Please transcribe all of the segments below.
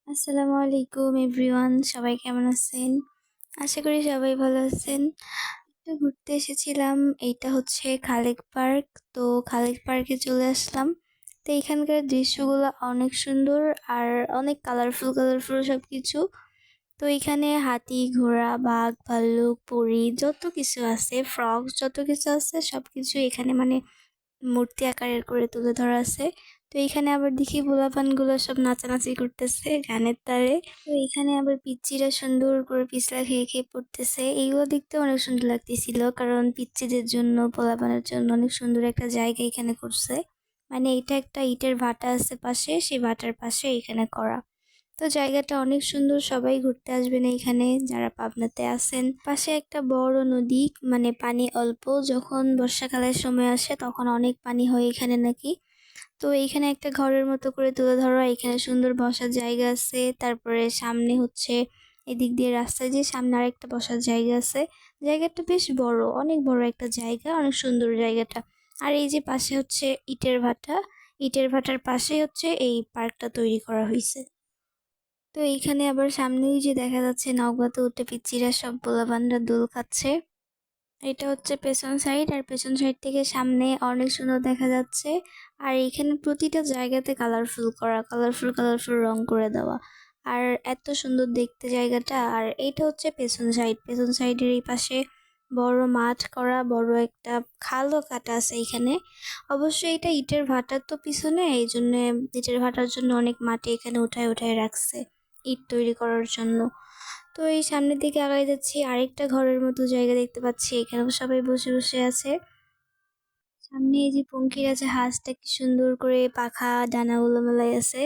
আসসালামু আলাইকুম এভরিওয়ান, সবাই কেমন আছেন? আশা করি সবাই ভালো আছেন। একটু ঘুরতে এসেছিলাম। এইটা হচ্ছে খালেক পার্ক। তো খালেক পার্কে চলে আসলাম। তো এখানকার দৃশ্যগুলো অনেক সুন্দর আর অনেক কালারফুল কালারফুল সবকিছু। তো এখানে হাতি, ঘোড়া, বাঘ, ভাল্লুক, পরী যত কিছু আছে, ফ্রগস যত কিছু আছে সবকিছু এখানে মানে মূর্তি আকারের করে তুলে ধরা আছে। তো এইখানে আবার দেখি পোলাপানগুলো সব নাচানাচি করতেছে গানের তালে। তো এখানে আবার পিচ্চিরা সুন্দর করে পিছলা খেয়ে খেয়ে পড়তেছে। এইগুলো দেখতে অনেক সুন্দর লাগতেছিল, কারণ পিচ্চিদের জন্য পোলাপানের জন্য অনেক সুন্দর একটা জায়গা এখানে করছে। মানে এটা একটা ইটের ভাটা আছে পাশে, সেই ভাটার পাশে এখানে করা। তো জায়গাটা অনেক সুন্দর, সবাই ঘুরতে আসবেন এইখানে যারা পাবনাতে আছেন। পাশে একটা বড় নদী, মানে পানি অল্প, যখন বর্ষাকালের সময় আসে তখন অনেক পানি হয় এখানে নাকি। তো এইখানে একটা ঘরের মতো করে তুলে ধরো, এখানে সুন্দর বসার জায়গা আছে। তারপরে সামনে হচ্ছে এদিক দিয়ে রাস্তায় যে সামনে আরেকটা বসার জায়গা আছে। জায়গাটা বেশ বড়, অনেক বড় একটা জায়গা, অনেক সুন্দর জায়গাটা। আর এই যে পাশে হচ্ছে ইটের ভাটা, ইটের ভাটার পাশে হচ্ছে এই পার্কটা তৈরি করা হয়েছে। তো এইখানে আবার সামনেই যে দেখা যাচ্ছে নৌকাতে উঠে পিচ্চিরা সব পোলাপানরা দোল খাচ্ছে। এটা হচ্ছে পেছন সাইড, আর পেছন সাইড থেকে সামনে অনেক সুন্দর দেখা যাচ্ছে। আর এখানে প্রতিটা জায়গাতে কালারফুল করা, কালারফুল কালারফুল রং করে দেওয়া। আর এত সুন্দর দেখতে জায়গাটা। আর এইটা হচ্ছে পেছন সাইড, পেছন সাইডের এই পাশে বড় মাঠ করা, বড় একটা খালও কাটা আছে এখানে। অবশ্যই এটা ইটের ভাটার তো পিছনে, এই জন্য ইটের ভাটার জন্য অনেক মাটি এখানে উঠায় উঠায় রাখছে ইট তৈরি করার জন্য। তো এই সামনের দিকে আগায় যাচ্ছি, আরেকটা ঘরের মতো জায়গা দেখতে পাচ্ছি, এখানেও সবাই বসে বসে আছে। সামনে এই যে পঙ্খির আছে, হাঁসটা কি সুন্দর করে পাখা ডানাগুলো মেলায় আছে।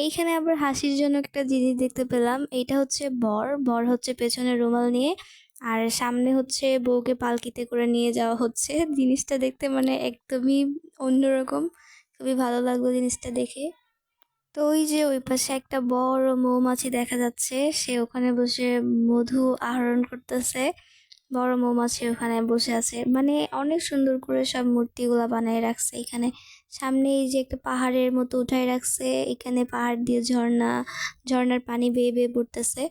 এইখানে আবার হাসির জন্য একটা জিনিস দেখতে পেলাম, এইটা হচ্ছে বর, বর হচ্ছে পেছনে রুমাল নিয়ে, আর সামনে হচ্ছে বউকে পালকিতে করে নিয়ে যাওয়া হচ্ছে। জিনিসটা দেখতে মানে একদমই অন্যরকম, খুবই ভালো লাগলো জিনিসটা দেখে। তো ওই যে ওই পাশে একটা বড় মৌমাছি দেখা যাচ্ছে, সে ওখানে বসে মধু আহরণ করতেছে। বড় মৌমাছি ওখানে বসে আছে, মানে অনেক সুন্দর করে সব মূর্তিগুলা বানায় রাখছে এখানে। সামনে এই যে একটা পাহাড়ের মতো উঠায় রাখছে, এখানে পাহাড় দিয়ে ঝর্ণা, ঝর্ণার পানি বেয়ে বেয়ে পড়তেছে।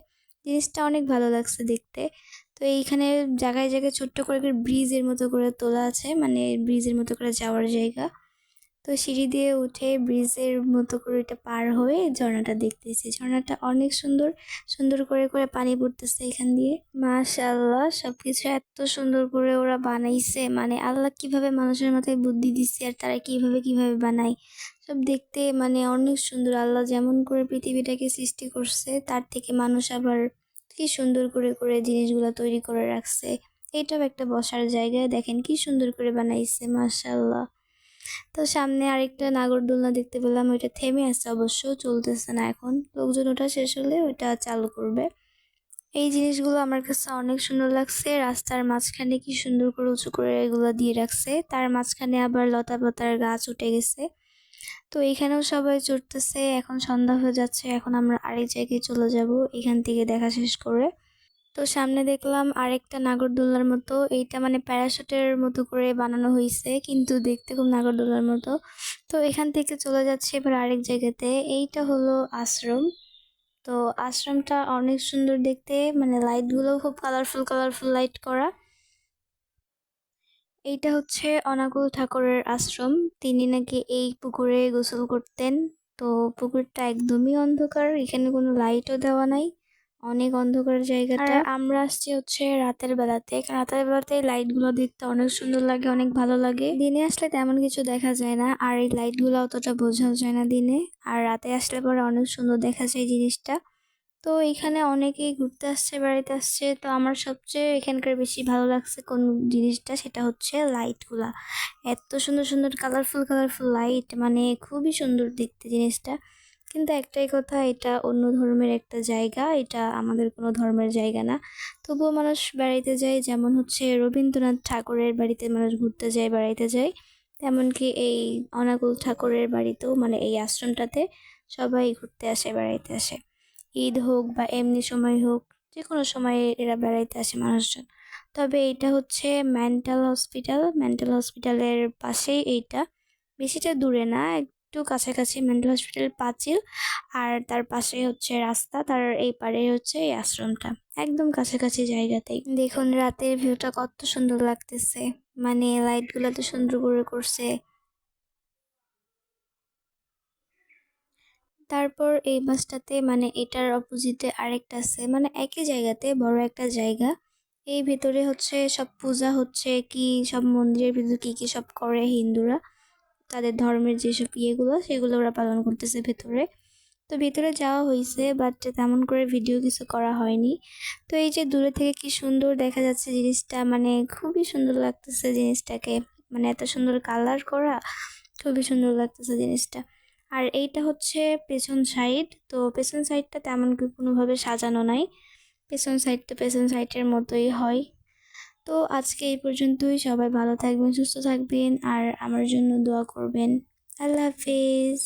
জিনিসটা অনেক ভালো লাগছে দেখতে। তো এইখানে জায়গায় জায়গায় ছোট্ট করে ব্রিজের মতো করে তোলা আছে, মানে ব্রিজের মতো করে যাওয়ার জায়গা। তো সিঁড়ি দিয়ে উঠে ব্রিজের মতো করে এটা পার হয়ে ঝর্ণাটা দেখতেছি। ঝর্ণাটা অনেক সুন্দর, সুন্দর করে করে পানি পড়তেছে এখান দিয়ে। মাশাআল্লাহ, সবকিছু এত সুন্দর করে ওরা বানাইছে, মানে আল্লাহ কিভাবে মানুষের মাথায় বুদ্ধি দিচ্ছে আর তারা কিভাবে কিভাবে বানায় সব দেখতে মানে অনেক সুন্দর। আল্লাহ যেমন করে পৃথিবীটাকে সৃষ্টি করছে, তার থেকে মানুষ আবার কি সুন্দর করে করে জিনিসগুলো তৈরি করে রাখছে। এটাও একটা বসার জায়গায়, দেখেন কি সুন্দর করে বানাইছে, মাশাআল্লাহ। তো সামনে আরেকটা নাগরদোলনা দেখতে পেলাম, ওইটা থেমে আছে, অবশ্য চলতেছে না এখন, লোকজন ওটা শেষ হলে ওইটা চালু করবে। এই জিনিসগুলো আমার কাছে অনেক সুন্দর লাগছে। রাস্তার মাঝখানে কি সুন্দর করে উঁচু করে এগুলো দিয়ে রাখছে, তার মাঝখানে আবার লতা পাতার গাছ উঠে গেছে। তো এইখানেও সবাই চড়তেছে। এখন সন্ধ্যা হয়ে যাচ্ছে, এখন আমরা আরেক জায়গায় চলে যাব এখান থেকে দেখা শেষ করে। তো সামনে দেখলাম আরেকটা নাগরদোলনার মতো, এইটা মানে প্যারাশুটের মতো করে বানানো হয়েছে, কিন্তু দেখতে খুব নাগরদোলনার মতো। তো এখান থেকে চলে যাচ্ছে এবার আরেক জায়গাতে, এইটা হলো আশ্রম। তো আশ্রমটা অনেক সুন্দর দেখতে, মানে লাইটগুলো খুব কালারফুল কালারফুল লাইট করা। এইটা হচ্ছে অনাকুল ঠাকুরের আশ্রম। তিনি নাকি এই পুকুরে গোসল করতেন। তো পুকুরটা একদমই অন্ধকার, এখানে কোনো লাইটও দেওয়া নাই, অনেক অন্ধকার জায়গাটা। আর আমরা আসছি হচ্ছে রাতের বেলাতে, কারণ রাতের বেলাতে এই লাইট গুলো দেখতে অনেক সুন্দর লাগে, অনেক ভালো লাগে। দিনে আসলে তেমন কিছু দেখা যায় না, আর এই লাইট গুলো অতটা বোঝাও যায় না দিনে। আর রাতে আসলে পরে অনেক সুন্দর দেখা যায় জিনিসটা। তো এখানে অনেকেই ঘুরতে আসছে, বেড়াইতে আসছে। তো আমার সবচেয়ে এখানকার বেশি ভালো লাগছে কোন জিনিসটা, সেটা হচ্ছে লাইটগুলা। এত সুন্দর সুন্দর কালারফুল কালারফুল লাইট, মানে খুবই সুন্দর দেখতে জিনিসটা। কিন্তু একটাই কথা, এটা অন্য ধর্মের একটা জায়গা, এটা আমাদের কোনো ধর্মের জায়গা না। তবুও মানুষ বেড়াইতে যায়, যেমন হচ্ছে রবীন্দ্রনাথ ঠাকুরের বাড়িতে মানুষ ঘুরতে যায়, বেড়াইতে যায়, তেমনকি এই অনাকুল ঠাকুরের বাড়িতেও, মানে এই আশ্রমটাতে সবাই ঘুরতে আসে, বেড়াইতে আসে। ঈদ হোক বা এমনি সময় হোক, যে কোনো সময়ে এরা বেড়াইতে আসে মানুষজন। তবে এইটা হচ্ছে মেন্টাল হসপিটাল, মেন্টাল হসপিটালের পাশেই এইটা, বেশিটা দূরে না, একটু কাছাকাছি মেন্টাল হসপিটাল পাঁচিল, আর তার পাশে হচ্ছে রাস্তা, তার এই পারে হচ্ছে এই আশ্রমটা, একদম কাছাকাছি জায়গাতেই। দেখুন রাতের ভিউটা কত সুন্দর লাগতেছে, মানে লাইটগুলো তো সুন্দর করে করছে। তারপর এই বাসটাতে মানে এটার অপোজিটে আরেকটা আছে, মানে একই জায়গাতে বড় একটা জায়গা। এই ভিতরে হচ্ছে সব পূজা হচ্ছে, কি সব মন্দিরের ভিতরে কি কি সব করে হিন্দুরা, তাদের ধর্মের যেসব ইয়েগুলো সেগুলো ওরা পালন করতেছে ভেতরে। তো ভিতরে যাওয়া হয়েছে, বাট তেমন করে ভিডিও কিছু করা হয়নি। তো এই যে দূরে থেকে কি সুন্দর দেখা যাচ্ছে জিনিসটা, মানে খুবই সুন্দর লাগতেছে জিনিসটাকে, মানে এত সুন্দর কালার করা, খুবই সুন্দর লাগতেছে জিনিসটা। আর এইটা হচ্ছে পেছন সাইড, তো পেছন সাইডটা তেমন কোনোভাবে সাজানো নাই, পেছন সাইডটা পেছন সাইডের মতোই হয়। তো আজকে এই পর্যন্তই, সবাই ভালো থাকবেন, সুস্থ থাকবেন, আর আমার জন্য দোয়া করবেন। আল্লাহ হাফেজ।